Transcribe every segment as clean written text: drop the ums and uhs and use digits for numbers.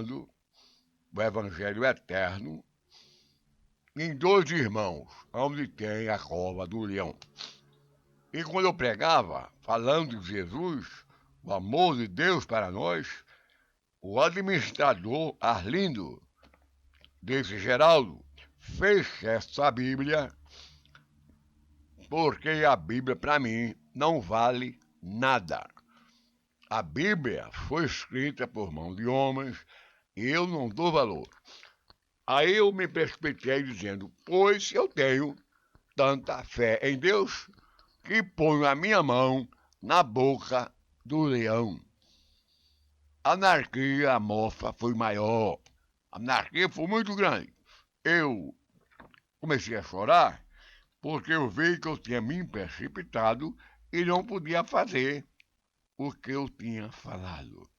pregando o Evangelho eterno em dois irmãos, onde tem a cova do leão. E quando eu pregava, falando de Jesus, o amor de Deus para nós, o administrador Arlindo, desse Geraldo, fez essa Bíblia, porque a Bíblia para mim não vale nada. A Bíblia foi escrita por mão de homens e eu não dou valor. Aí eu me precipitei dizendo, pois eu tenho tanta fé em Deus que ponho a minha mão na boca do leão. A anarquia, a mofa foi maior. A anarquia foi muito grande. Eu comecei a chorar porque eu vi que eu tinha me precipitado e não podia fazer o que eu tinha falado.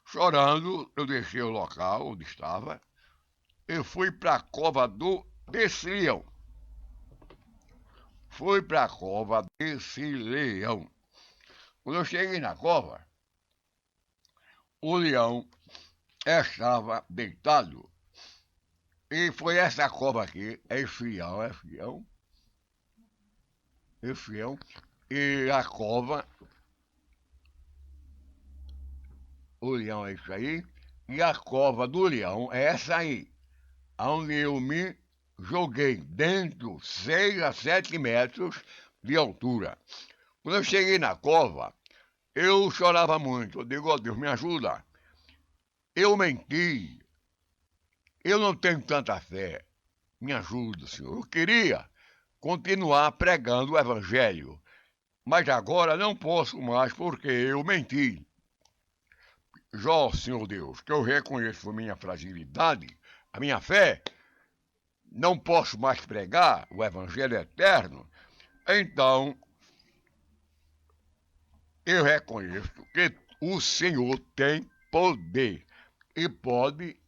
Chorando, eu deixei o local onde estava e fui para a cova desse leão. Fui para a cova desse leão. Quando eu cheguei na cova, o leão estava deitado. E foi essa cova aqui, é fiel. E a cova, o leão é isso aí, e a cova do leão é essa aí, onde eu me joguei dentro 6 a 7 metros de altura. Quando eu cheguei na cova, eu chorava muito. Eu digo, ó Deus, me ajuda. Eu menti. Eu não tenho tanta fé. Me ajuda, Senhor. Eu queria continuar pregando o Evangelho, mas agora não posso mais porque eu menti. Já, Senhor Deus, que eu reconheço a minha fragilidade, a minha fé, não posso mais pregar o Evangelho eterno, então eu reconheço que o Senhor tem poder e pode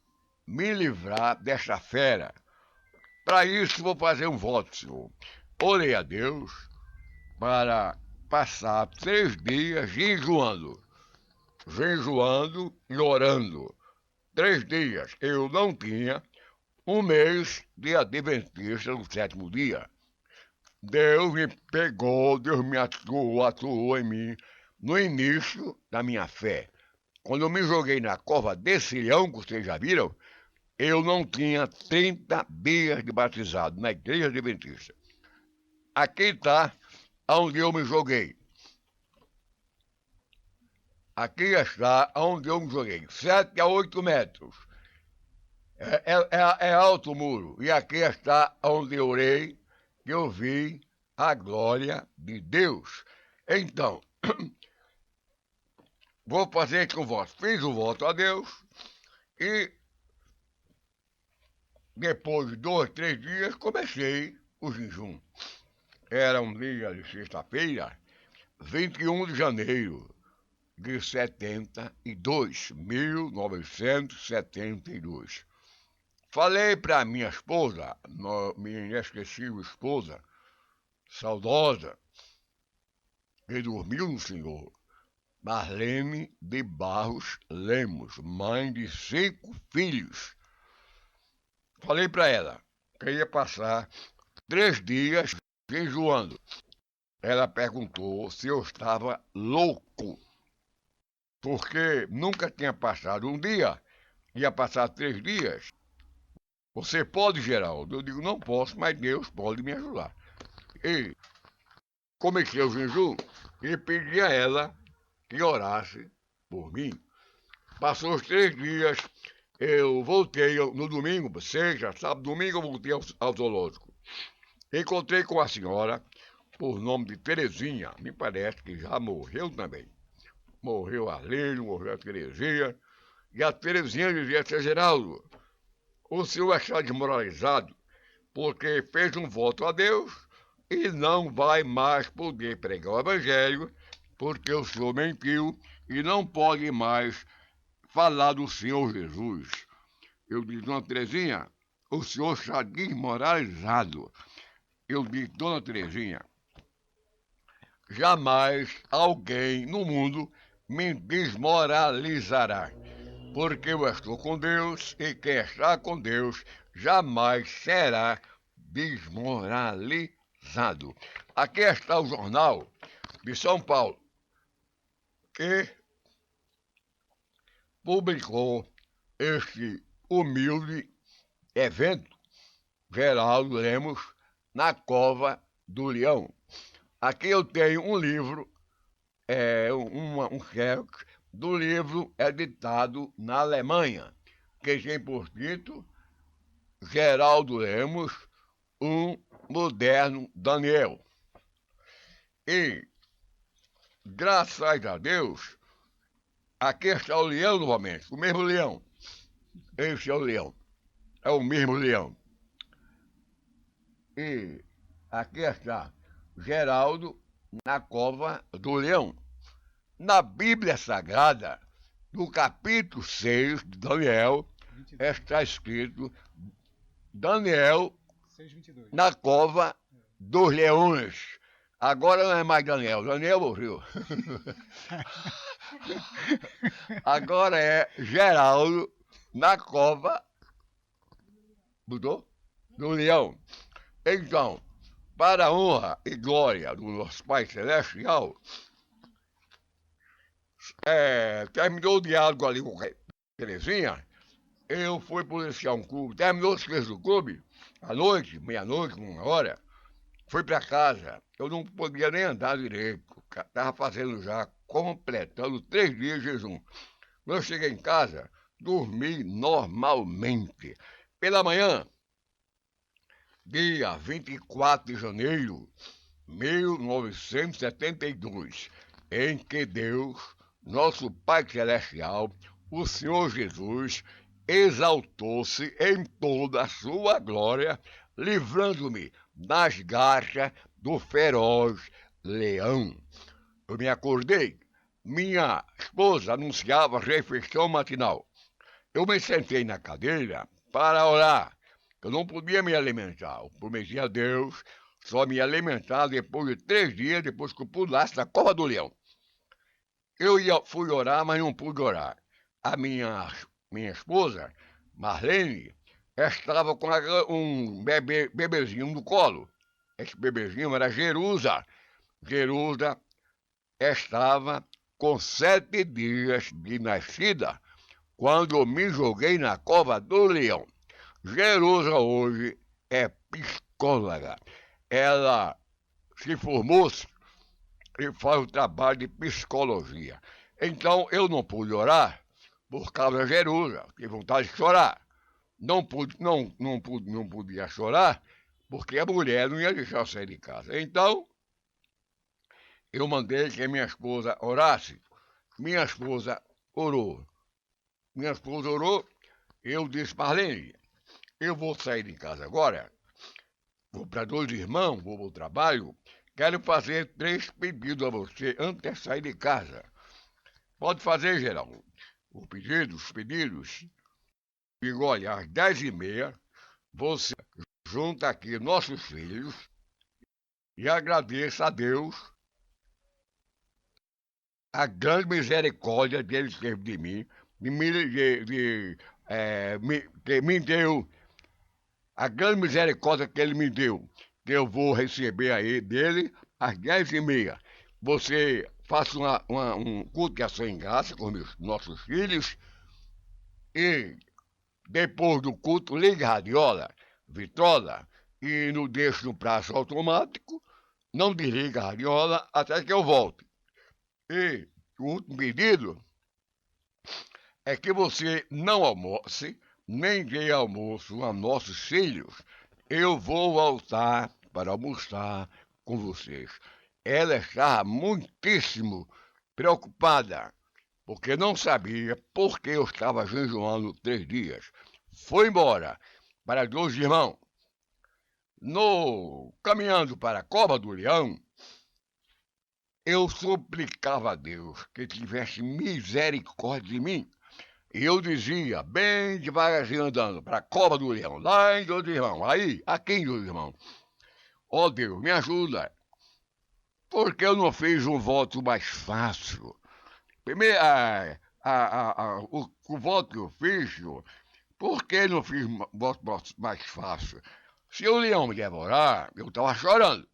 me livrar desta fera. Para isso vou fazer um voto, Senhor. Orei a Deus para passar 3 dias jejuando e orando. 3 dias. Eu não tinha um mês de adventista no 7º dia. Deus me pegou, Deus me atuou em mim no início da minha fé. Quando eu me joguei na cova desse leão, que vocês já viram, eu não tinha 30 dias de batizado na igreja adventista. Aqui está onde eu me joguei. Aqui está onde eu me joguei. 7 a 8 metros. É alto o muro. E aqui está onde eu orei, que eu vi a glória de Deus. Então, vou fazer com voto. Fiz o voto a Deus e depois de 2, 3 dias comecei o jejum. Era um dia de sexta-feira, 21 de janeiro de 1972. Falei para minha esposa, minha inesquecível esposa, saudosa, que dormiu no Senhor, Marlene de Barros Lemos, mãe de 5 filhos. Falei para ela que ia passar 3 dias jejuando. Ela perguntou se eu estava louco, porque nunca tinha passado um dia, ia passar 3 dias. Você pode, Geraldo? Eu digo, não posso, mas Deus pode me ajudar. E comecei o jejum e pedi a ela que orasse por mim. Passou os 3 dias, eu voltei no domingo, sexta, sábado, domingo, eu voltei ao zoológico. Encontrei com a senhora, por nome de Terezinha, me parece que já morreu também. Morreu a Arlindo, morreu a Terezinha, e a Terezinha dizia, seu Geraldo, o senhor está desmoralizado porque fez um voto a Deus e não vai mais poder pregar o Evangelho porque o senhor mentiu e não pode mais falar do Senhor Jesus. Eu disse, dona Terezinha, o senhor está desmoralizado. Eu disse, dona Terezinha, jamais alguém no mundo me desmoralizará. porque eu estou com Deus e quem está com Deus jamais será desmoralizado. Aqui está o jornal de São Paulo, que publicou este humilde evento, Geraldo Lemos, na Cova do Leão. Aqui eu tenho um livro, um xerox do livro editado na Alemanha, que tem por título Geraldo Lemos, um moderno Daniel. E, graças a Deus, aqui está o leão novamente, o mesmo leão. Esse é o leão, é o mesmo leão. E aqui está Geraldo na Cova do Leão. Na Bíblia Sagrada, no capítulo 6 de Daniel, 22. Está escrito Daniel 6:22. Na Cova dos Leões. Agora não é mais Daniel, Daniel morreu. Agora é Geraldo na Cova do Leão. Então, para a honra e glória do nosso Pai Celestial, terminou o diálogo ali com a Terezinha, eu fui policiar um clube, terminou os três do clube, à noite, meia-noite, 1 hora, fui para casa, eu não podia nem andar direito, estava fazendo já, completando 3 dias de jejum. Quando eu cheguei em casa, dormi normalmente. Pela manhã, dia 24 de janeiro de 1972, em que Deus, nosso Pai Celestial, o Senhor Jesus, exaltou-se em toda a sua glória, livrando-me das garras do feroz leão. Eu me acordei, minha esposa anunciava a refeição matinal. Eu me sentei na cadeira para orar. Eu não podia me alimentar. Eu prometi a Deus só me alimentar depois de 3 dias, depois que eu pulasse da Cova do Leão. Fui orar, mas não pude orar. A minha esposa, Marlene, estava com um bebezinho no colo. Esse bebezinho era Jerusa. Jerusa estava com 7 dias de nascida quando eu me joguei na Cova do Leão. Jerusa hoje é psicóloga. Ela se formou-se e faz o trabalho de psicologia. Então eu não pude orar por causa da Jerusa, tive vontade de chorar. Não podia chorar porque a mulher não ia deixar eu sair de casa. Então eu mandei que a minha esposa orasse. Minha esposa orou. Eu disse, Marlene, eu vou sair de casa agora, vou para 2 irmãos, vou para o trabalho, quero fazer 3 pedidos a você antes de sair de casa. Pode fazer, Geraldo, os pedidos. Digo, olha, às 10h30, você junta aqui nossos filhos e agradeça a Deus a grande misericórdia que ele teve de mim, que me deu, a grande misericórdia que ele me deu, que eu vou receber aí dele às 10h30. Você faça um culto de ação em graça com os nossos filhos e depois do culto ligue a radiola, vitrola, e não deixe no prazo automático, não desliga a radiola até que eu volte. E o último pedido é que você não almoce, nem dê almoço a nossos filhos. Eu vou voltar para almoçar com vocês. Ela estava muitíssimo preocupada, porque não sabia por que eu estava jejuando 3 dias. Foi embora para 2 irmãos. Caminhando para a Cova do Leão, eu suplicava a Deus que tivesse misericórdia de mim. E eu dizia, bem devagarzinho andando, para a Cova do Leão, lá em 2 irmãos, aqui em 2 irmãos. Ó Deus, me ajuda. Porque eu não fiz um voto mais fácil. Primeiro, o voto que eu fiz, senhor, por que não fiz voto mais fácil? Se o leão me devorar, eu estava chorando,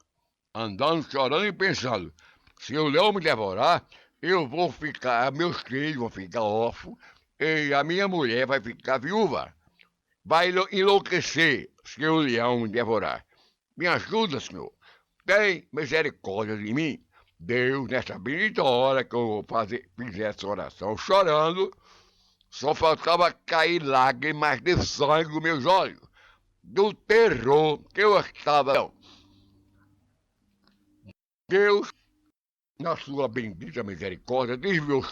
andando, chorando e pensando, se o leão me devorar, eu vou ficar, meus filhos vão ficar órfãos e a minha mulher vai ficar viúva. Vai enlouquecer se o leão me devorar. Me ajuda, senhor. Tem misericórdia de mim. Deus, nessa bendita hora que eu fizer essa oração, chorando, só faltava cair lágrimas de sangue dos meus olhos, do terror que eu estava. Deus, na sua bendita misericórdia, desviou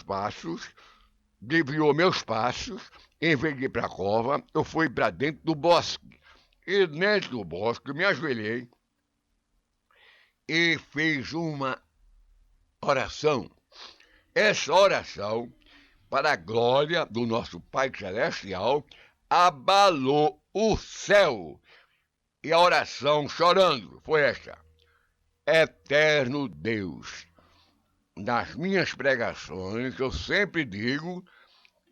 meus passos, em vez de ir para a cova, eu fui para dentro do bosque. E dentro do bosque me ajoelhei e fiz uma oração. Essa oração, para a glória do nosso Pai Celestial, abalou o céu. E a oração, chorando, foi esta: Eterno Deus, nas minhas pregações eu sempre digo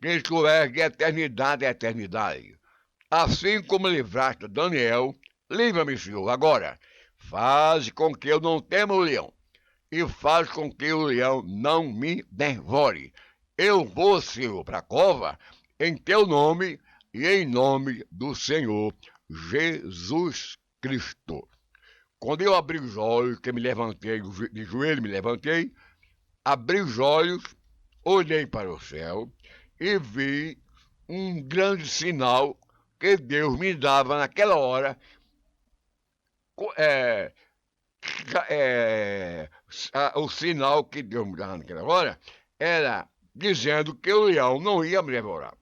que tu és de eternidade a eternidade. Assim como livraste Daniel, livra-me, Senhor, agora. Faz com que eu não tema o leão e faz com que o leão não me devore. Eu vou, Senhor, para a cova em teu nome e em nome do Senhor Jesus Cristo. Quando eu abri os olhos, que me levantei, de joelho me levantei, abri os olhos, olhei para o céu e vi um grande sinal que Deus me dava naquela hora, o sinal que Deus me dava naquela hora era dizendo que o leão não ia me devorar.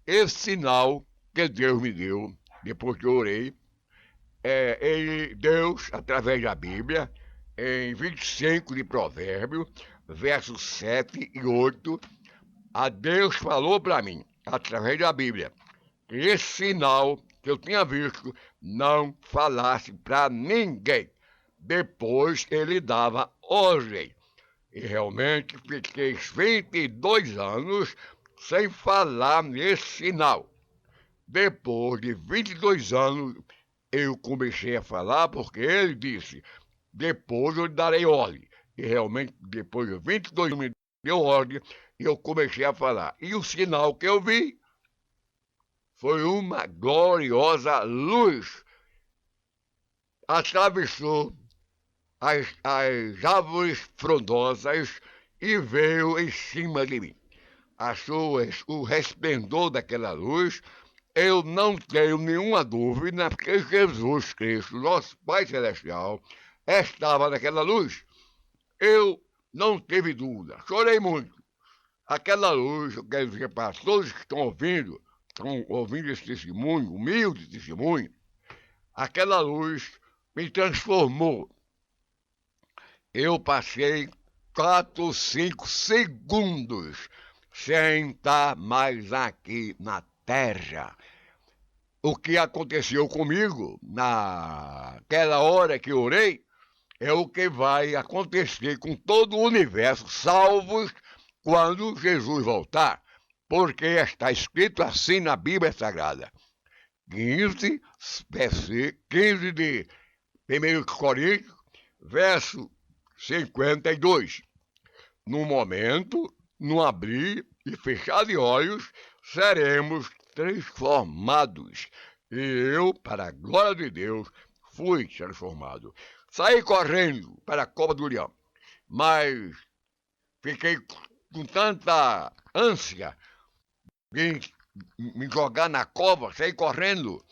Esse sinal que Deus me deu, depois que eu orei, Deus, através da Bíblia, em 25 de Provérbios, versos 7 e 8, a Deus falou para mim, através da Bíblia, que esse sinal que eu tinha visto não falasse para ninguém. Depois ele dava ordem. E realmente fiquei 22 anos sem falar nesse sinal. Depois de 22 anos, eu comecei a falar porque ele disse, depois eu lhe darei ordem. E realmente, depois de 22 anos, me deu ordem e eu comecei a falar. E o sinal que eu vi foi uma gloriosa luz. Atravessou as árvores frondosas e veio em cima de mim. O resplendor daquela luz, eu não tenho nenhuma dúvida que Jesus Cristo, nosso Pai Celestial, estava naquela luz. Eu não tive dúvida, chorei muito. Aquela luz, eu quero dizer para todos que estão ouvindo esse testemunho, humilde testemunho, aquela luz me transformou. Eu passei 4, 5 segundos sem estar mais aqui na Terra. O que aconteceu comigo naquela hora que orei é o que vai acontecer com todo o universo, salvos quando Jesus voltar, porque está escrito assim na Bíblia Sagrada. 15 de 1 Coríntios, verso 52. No momento, no abrir e fechar de olhos, seremos transformados. E eu, para a glória de Deus, fui transformado. Saí correndo para a cova do leão, mas fiquei com tanta ânsia de me jogar na cova, saí correndo.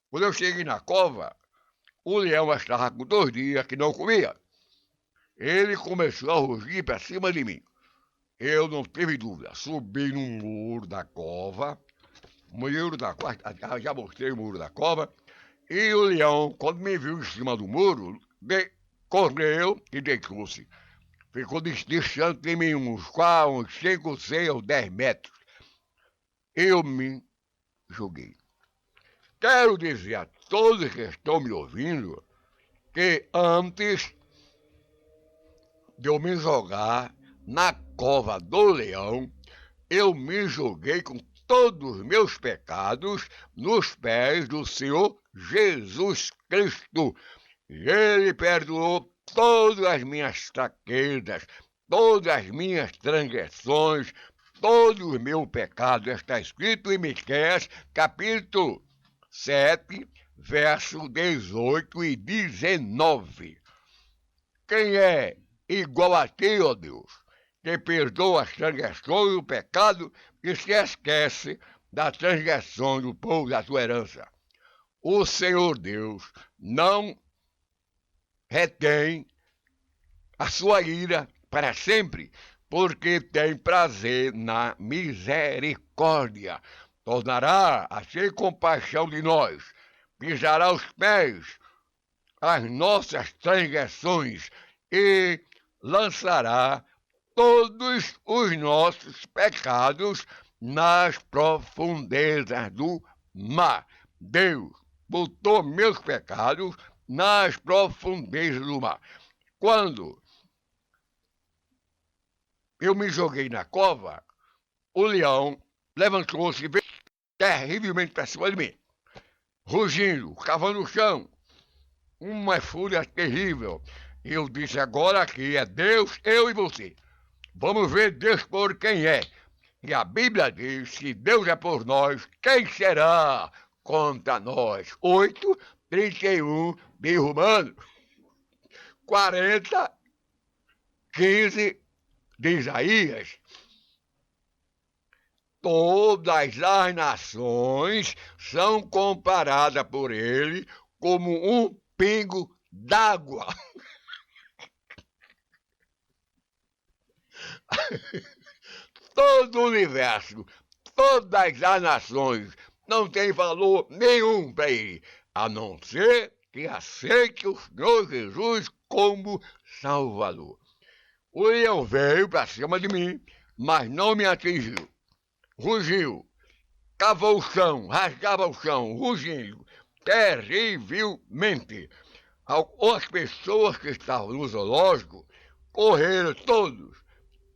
Quando eu cheguei na cova, o leão estava com 2 dias que não comia. Ele começou a rugir para cima de mim. Eu não tive dúvida, subi no muro da cova, já mostrei o muro da cova, e o leão, quando me viu em cima do muro, correu e deitou-se. Ficou distante de mim uns 5, 6 ou 10 metros. Eu me joguei. Quero dizer a todos que estão me ouvindo que antes de eu me jogar na cova do leão, eu me joguei com todos os meus pecados nos pés do Senhor Jesus Cristo. E Ele perdoou todas as minhas fraquezas, todas as minhas transgressões, todo o meu pecado. Está escrito em Miqueias, capítulo 7, verso 18 e 19. Quem é igual a ti, ó Deus, que perdoa as transgressões e o pecado e se esquece da transgressão do povo da tua herança? O Senhor Deus não retém a sua ira para sempre, porque tem prazer na misericórdia. Tornará a ter compaixão de nós, pisará os pés as nossas transgressões e lançará todos os nossos pecados nas profundezas do mar. Deus botou meus pecados nas profundezas do mar. Quando eu me joguei na cova, o leão levantou-se e veio terrivelmente para cima de mim, rugindo, cavando o chão, uma fúria terrível. Eu disse, agora aqui é Deus, eu e você. Vamos ver Deus por quem é. E a Bíblia diz, se Deus é por nós, quem será contra nós? 8:31 de Romanos. 40:15 de Isaías. Todas as nações são comparadas por ele como um pingo d'água. Todo o universo, todas as nações não tem valor nenhum para ele, a não ser que aceite o Senhor Jesus como Salvador. O leão veio para cima de mim, mas não me atingiu. Rugiu, cavou o chão, rasgava o chão, rugindo terrivelmente. As pessoas que estavam no zoológico correram todos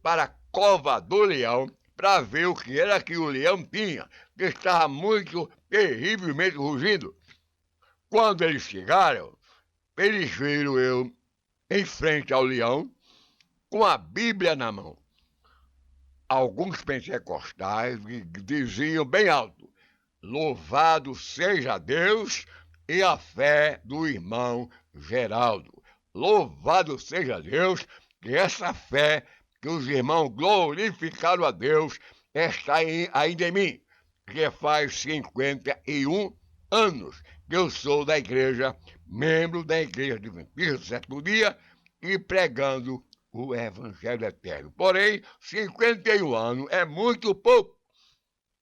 para a cova do leão para ver o que era que o leão tinha, que estava muito terrivelmente rugindo. Quando eles chegaram, eles viram eu em frente ao leão, com a Bíblia na mão. Alguns pentecostais diziam bem alto, louvado seja Deus e a fé do irmão Geraldo. Louvado seja Deus que essa fé que os irmãos glorificaram a Deus está ainda em mim, que faz 51 anos que eu sou da igreja, membro da igreja adventista do sétimo dia e pregando o evangelho eterno. Porém, 51 anos é muito pouco.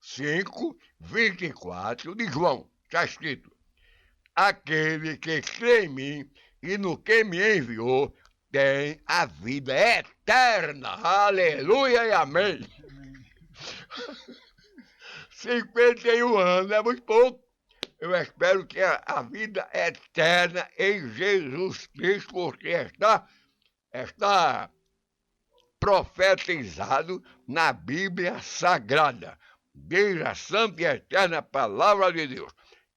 5:24 de João, está escrito, aquele que crê em mim e no que me enviou tem a vida eterna. Aleluia e amém. 51 anos é muito pouco. Eu espero que a vida eterna em Jesus Cristo, porque está profetizado na Bíblia Sagrada. Diz a santa e eterna palavra de Deus.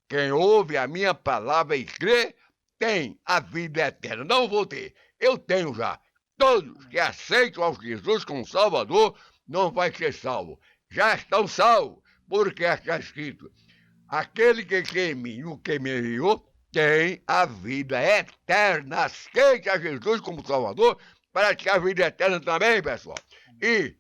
Quem ouve a minha palavra e crê, tem a vida eterna. Não vou ter. Eu tenho já. Todos que aceitam ao Jesus como Salvador não vai ser salvo. Já estão salvos, porque está escrito, aquele que crê em mim, o que me enviou, tem a vida eterna. Aceite a Jesus como Salvador para ter a vida eterna também, pessoal. E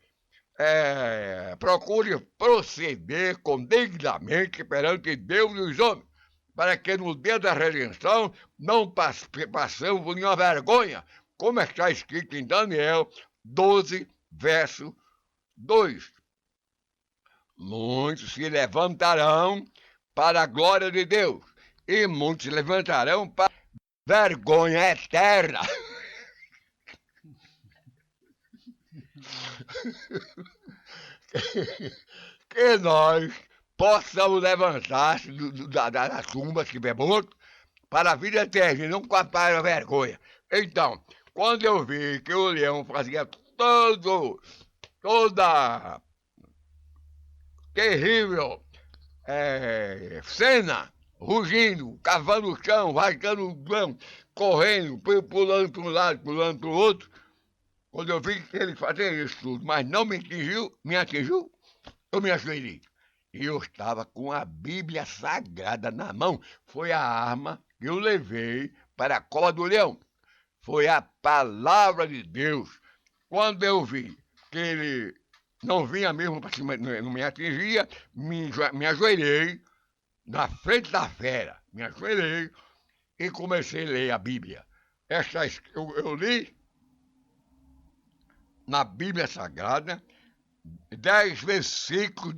procure proceder com dignamente perante Deus e os homens, para que no dia da redenção não passemos por nenhuma vergonha, como está escrito em Daniel 12, verso 2. Muitos se levantarão para a glória de Deus, e muitos se levantarão para vergonha eterna. Que nós possamos levantar-se da tumba, se tiver morto, para a vida eterna, e não para a vergonha. Então, quando eu vi que o leão fazia toda terrível cena, rugindo, cavando o chão, rasgando o chão, correndo, pulando para um lado, pulando para o outro. Quando eu vi que ele fazia isso tudo, mas não me atingiu, eu me ajoelhei. E eu estava com a Bíblia Sagrada na mão. Foi a arma que eu levei para a cova do leão. Foi a palavra de Deus. Quando eu vi que ele não vinha mesmo para cima, não me atingia, me ajoelhei na frente da fera. Me ajoelhei e comecei a ler a Bíblia. Eu li na Bíblia Sagrada 10 versículos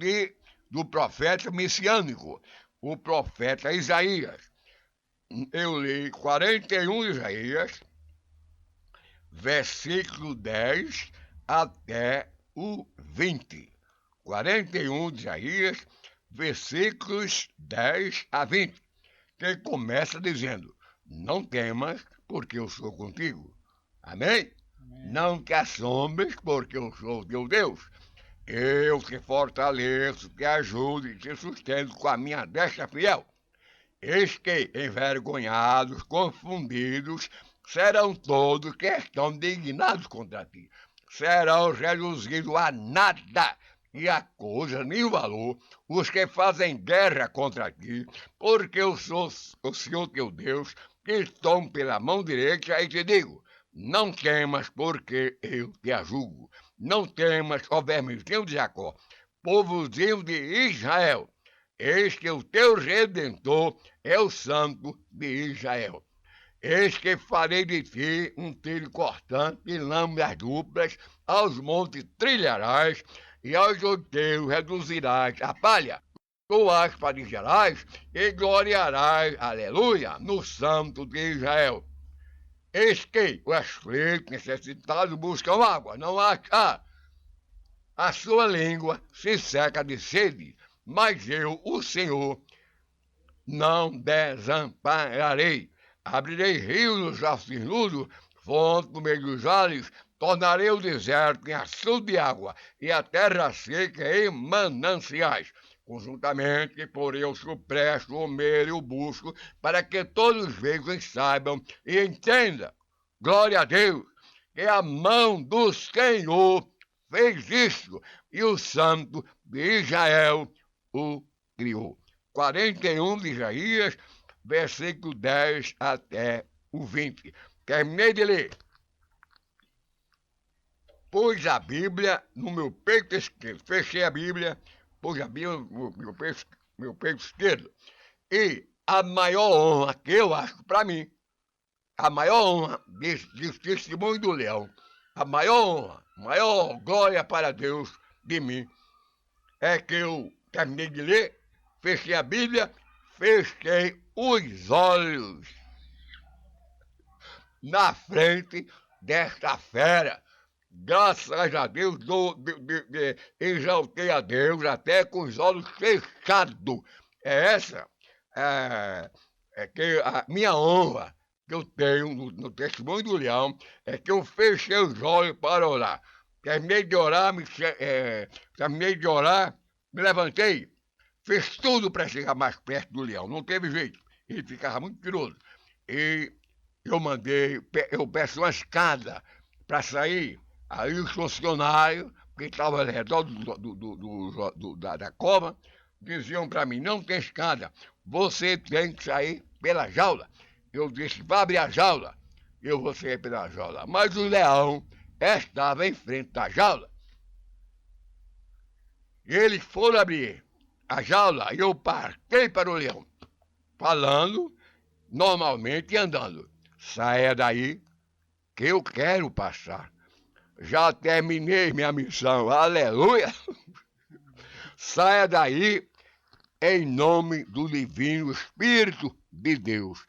do profeta messiânico, o profeta Isaías. Eu li 41 de Isaías, versículo 10 até o 20. 41 de Isaías, versículos 10 a 20, que começa dizendo: não temas, porque eu sou contigo. Amém? Não te assombres, porque eu sou teu Deus. Eu te fortaleço, te ajudo e te sustento com a minha destra fiel. Eis que envergonhados, confundidos, serão todos que estão indignados contra ti. Serão reduzidos a nada e a coisa, nem valor, os que fazem guerra contra ti, porque eu sou o Senhor teu Deus, que tomo pela mão direita e te digo: não temas, porque eu te ajudo. Não temas, ó vermezinho de Jacó, povozinho de Israel. Eis que o teu Redentor é o Santo de Israel. Eis que farei de ti um trilho cortante e lâminas duplas, aos montes trilharás, e aos outeiros reduzirás a palha. Tu as padecerás e gloriarás, aleluia, no Santo de Israel. Eis que o aflito, necessitado, buscam água, não acha. A sua língua se seca de sede, mas eu, o Senhor, não desampararei. Abrirei rios nos alcinudos, fonte no meio dos vales, tornarei o deserto em açude de água, e a terra seca em mananciais. Conjuntamente, porém, eu supresso o meio e o busco, para que todos vejam e saibam e entendam. Glória a Deus, que a mão do Senhor fez isso, e o Santo de Israel o criou. 41 de Isaías, versículo 10 até o 20. Terminei de ler. Pus a Bíblia no meu peito esquerdo. Fechei a Bíblia, pus a Bíblia no meu peito esquerdo. E a maior honra que eu acho para mim, a maior honra desse testemunho do leão, a maior honra, maior glória para Deus de mim, é que eu terminei de ler, fechei a Bíblia, fechei os olhos na frente desta fera. Graças a Deus, exaltei a Deus até com os olhos fechados. É que a minha honra que eu tenho no testemunho do leão é que eu fechei os olhos para orar. Terminei de orar, me levantei, fiz tudo para chegar mais perto do leão. Não teve jeito. Ele ficava muito tiroso. E eu peço uma escada para sair. Aí os funcionários, que estavam ao redor da cova, diziam para mim: não tem escada, você tem que sair pela jaula. Eu disse: vá abrir a jaula, eu vou sair pela jaula. Mas o leão estava em frente da jaula. Eles foram abrir a jaula e eu partei para o leão, falando normalmente e andando: saia daí, que eu quero passar. Já terminei minha missão, aleluia! Saia daí, em nome do divino Espírito de Deus.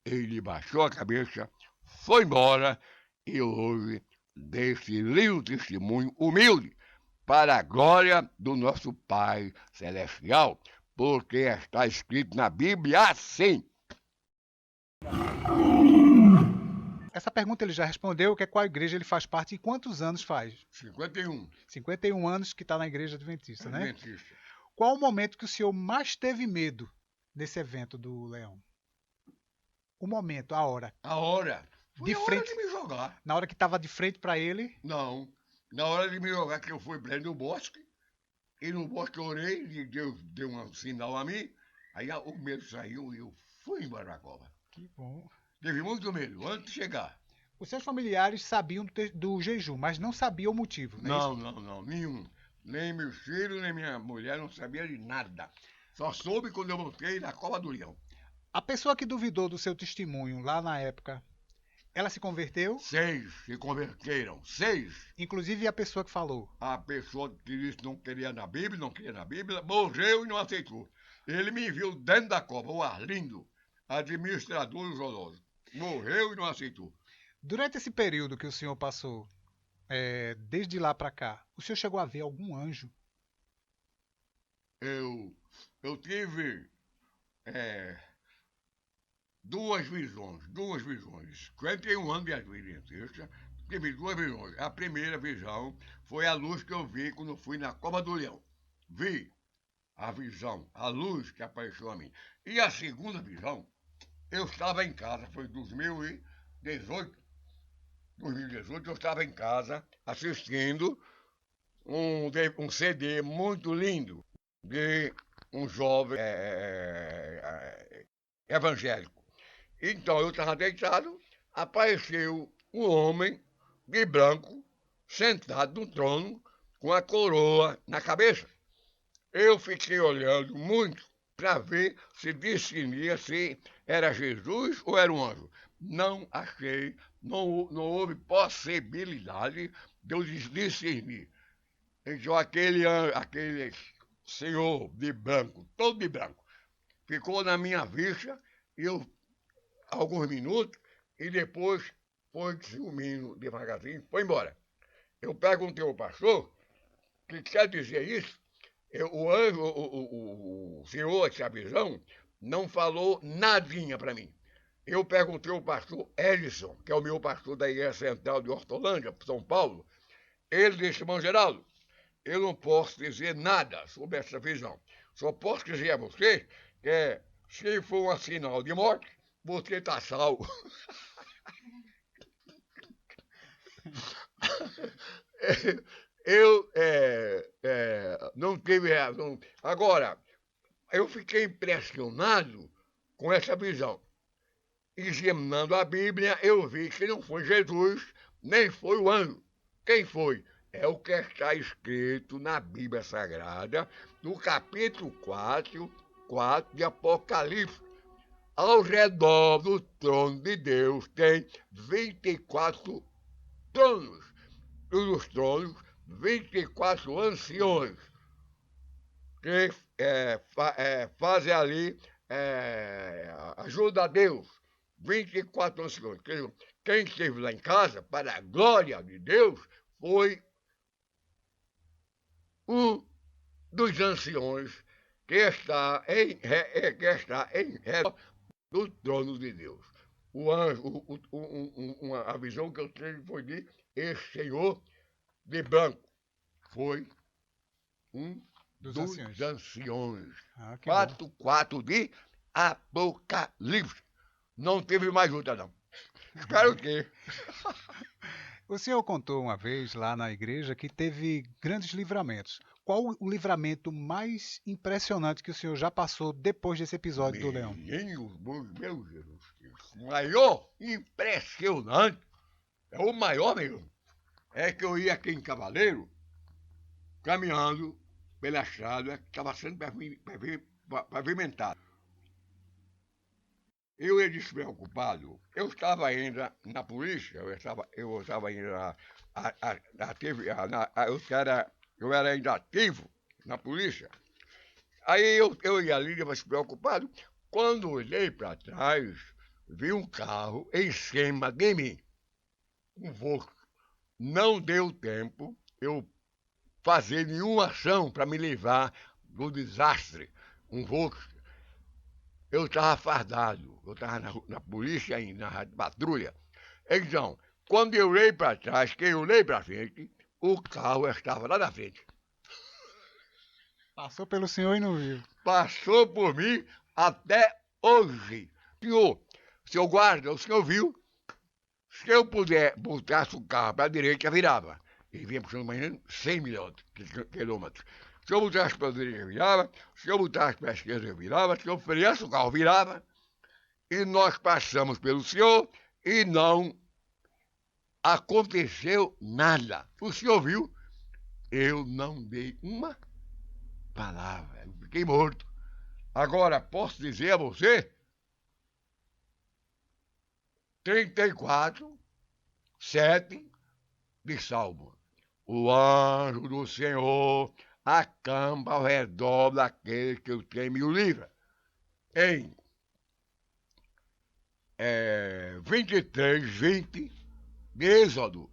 Ele baixou a cabeça, foi embora e hoje desse livre testemunho humilde para a glória do nosso Pai Celestial, porque está escrito na Bíblia assim. Essa pergunta ele já respondeu, que é qual igreja ele faz parte e quantos anos faz? 51. 51 anos que está na igreja adventista, né? Adventista. Qual o momento que o senhor mais teve medo nesse evento do Leão? O momento, a hora. A hora. Foi De a hora frente, de me jogar. na hora que estava de frente para ele. Não. Na hora de me jogar, que eu fui preso no bosque. E no bosque eu orei, e Deus deu um sinal a mim. Aí o medo saiu e eu fui embora da cova. Que bom. Teve muito medo antes de chegar. Os seus familiares sabiam do jejum, mas não sabiam o motivo, não é isso? Não, nenhum. Nem meus filhos, nem minha mulher não sabia de nada. Só soube quando eu voltei na cova do leão. A pessoa que duvidou do seu testemunho lá na época, ela se converteu? 6 se converteram. 6. Inclusive a pessoa que falou. A pessoa que disse que não queria na Bíblia, morreu e não aceitou. Ele me viu dentro da cova, o Arlindo, administrador do zoológico. Morreu e não aceitou. Durante esse período que o senhor passou, desde lá para cá, o senhor chegou a ver algum anjo? Eu tive duas visões. 51 anos de Adventista, tive duas visões. A primeira visão foi a luz que eu vi quando fui na Cova do Leão. Vi a visão, a luz que apareceu a mim. E a segunda visão, eu estava em casa, foi 2018, eu estava em casa assistindo um CD muito lindo de um jovem evangélico. Então eu estava deitado, apareceu um homem de branco, sentado no trono, com a coroa na cabeça. Eu fiquei olhando muito para ver se discernia se era Jesus ou era um anjo. Não achei, não houve possibilidade de eu discernir. Então aquele senhor de branco, todo de branco, ficou na minha vista e eu alguns minutos e depois foi sumindo devagarzinho, foi embora. Eu perguntei ao pastor o que quer dizer isso. O anjo, o senhor essa visão, não falou nadinha para mim. Eu perguntei ao pastor Ellison, que é o meu pastor da Igreja Central de Hortolândia, São Paulo. Ele disse, irmão Geraldo, eu não posso dizer nada sobre essa visão. Só posso dizer a você que se for um sinal de morte, você está salvo. Eu não tive razão. Agora, eu fiquei impressionado com essa visão. Examinando a Bíblia, eu vi que não foi Jesus, nem foi o anjo. Quem foi? É o que está escrito na Bíblia Sagrada, no capítulo 4 de Apocalipse. Ao redor do trono de Deus tem 24 tronos. E nos tronos, 24 anciões que fazem ali, ajuda a Deus. 24 anciões. Quem esteve lá em casa, para a glória de Deus, foi um dos anciões que está em redor do trono de Deus. O anjo, a visão que eu tive foi de esse senhor de branco. Foi um dos anciões. 4 de Apocalipse. Não teve mais luta, não. Espero que. O senhor contou uma vez lá na igreja que teve grandes livramentos. Qual o livramento mais impressionante que o senhor já passou depois desse episódio do Leão? Meu Jesus. O maior impressionante, é o maior mesmo, é que eu ia aqui em Cavaleiro, caminhando pela estrada que estava sendo pavimentada. Eu ia despreocupado. Eu estava ainda na polícia, eu estava ainda eu era ainda ativo na polícia. Aí eu ia ali despreocupado. Quando olhei para trás, vi um carro em cima de mim, um Volkswagen. Não deu tempo eu fazer nenhuma ação para me livrar do desastre. Um Volkswagen. Eu estava fardado, eu estava na polícia ainda, na patrulha. Então, quando eu olhei para trás, que eu olhei para frente, o carro estava lá na frente. Passou pelo senhor e não viu. Passou por mim até hoje. Senhor guarda, o senhor viu? Se eu puder botasse o carro para a direita, virava. E vinha puxando mais ou menos 100 quilômetros. Se eu botasse para a direita, virava. Se eu botasse para a esquerda, virava. Se eu freasse, o carro virava. E nós passamos pelo senhor e não aconteceu nada. O senhor viu? Eu não dei uma palavra. Eu fiquei morto. Agora, posso dizer a você? 34, 7 de Salmo. O anjo do Senhor acampa ao redor daquele que o teme e o livra. Em 23, 20 de Êxodo.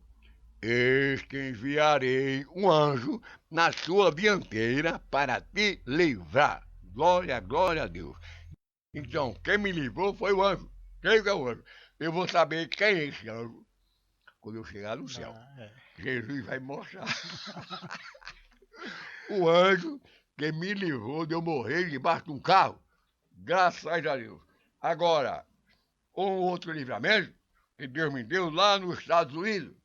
Eis que enviarei um anjo na sua dianteira para te livrar. Glória, glória a Deus. Então, quem me livrou foi o anjo. Quem é o anjo? Eu vou saber quem é esse anjo quando eu chegar no céu. Jesus vai mostrar. O anjo que me livrou de eu morrer debaixo de um carro. Graças a Deus. Agora, um outro livramento que Deus me deu lá nos Estados Unidos.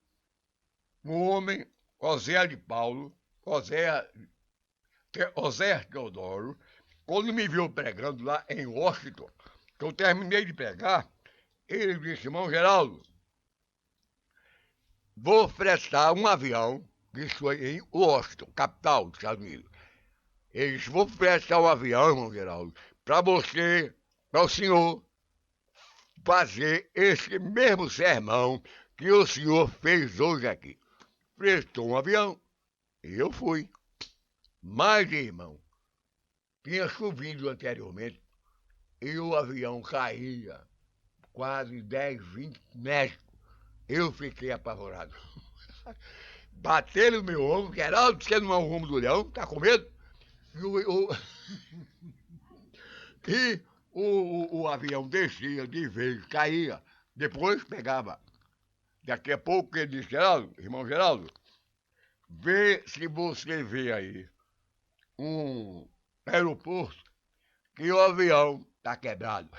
Um homem, Oséias de Paulo, Oséias Teodoro, quando me viu pregando lá em Washington, que eu terminei de pregar, ele disse: irmão Geraldo, vou fretar um avião, isso foi em Washington, capital dos Estados Unidos. Ele disse: vou fretar um avião, irmão Geraldo, para você, para o senhor, fazer esse mesmo sermão que o senhor fez hoje aqui. Prestou um avião e eu fui. Mas, irmão, tinha chovido anteriormente e o avião caía quase 10, 20 metros. Eu fiquei apavorado. Bateram no meu ombro, Geraldo, você não é o rumo do leão, tá com medo? O avião descia de vez, caía, depois pegava. Daqui a pouco ele disse: Geraldo, irmão Geraldo, vê se você vê aí um aeroporto que o avião tá quebrado.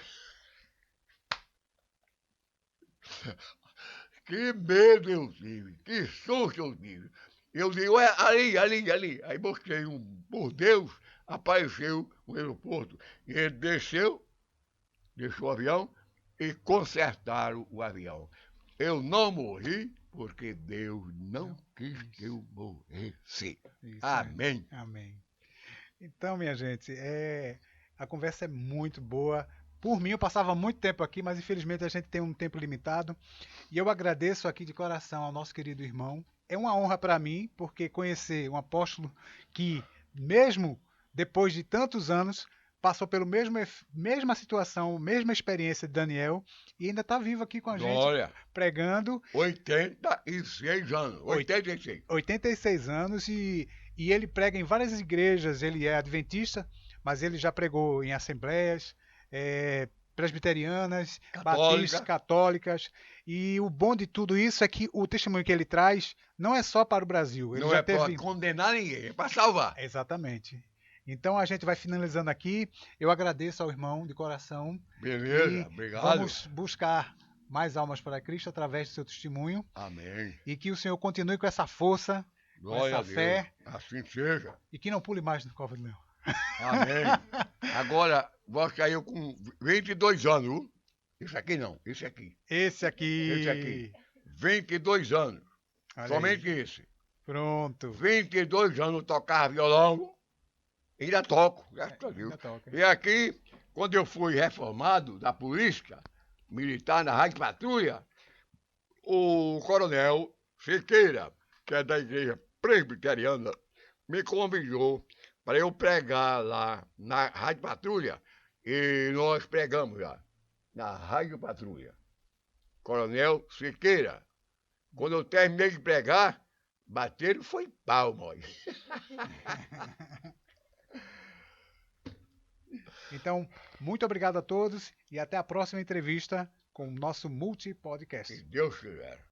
Que medo eu tive, que susto eu tive. Eu digo: é ali. Aí mostrei por Deus, apareceu o aeroporto. E ele deixou o avião e consertaram o avião. Eu não morri porque Deus não quis que eu morresse. Isso, Amém. Amém. Então, minha gente, a conversa é muito boa. Por mim, eu passava muito tempo aqui, mas infelizmente a gente tem um tempo limitado. E eu agradeço aqui de coração ao nosso querido irmão. É uma honra para mim, porque conhecer um apóstolo que, mesmo depois de tantos anos, passou pela mesma situação, mesma experiência de Daniel, e ainda está vivo aqui com a gente, pregando. 86 anos. 86. 86 anos e ele prega em várias igrejas. Ele é adventista, mas ele já pregou em assembleias presbiterianas, batistas, católicas. E o bom de tudo isso é que o testemunho que ele traz não é só para o Brasil. Ele não já é para condenar ninguém, é para salvar. Exatamente. Então a gente vai finalizando aqui. Eu agradeço ao irmão de coração. Beleza, obrigado. Vamos buscar mais almas para Cristo através do seu testemunho. Amém. E que o Senhor continue com essa força, glória com essa fé. Assim seja. E que não pule mais no cova do leão. Amém. Agora, vou cair com 22 anos, viu? Esse aqui não, esse aqui. Esse aqui. 22 anos. Olha somente aí. esse. Pronto. 22 anos eu tocava violão. Ainda toco, graças a Deus. E aqui, quando eu fui reformado da polícia militar na Rádio Patrulha, o coronel Siqueira, que é da igreja presbiteriana, me convidou para eu pregar lá na Rádio Patrulha. E nós pregamos lá, na Rádio Patrulha. Coronel Siqueira. Quando eu terminei de pregar, bateram foi palma. Então, muito obrigado a todos e até a próxima entrevista com o nosso Multi Podcast. Se Deus quiser.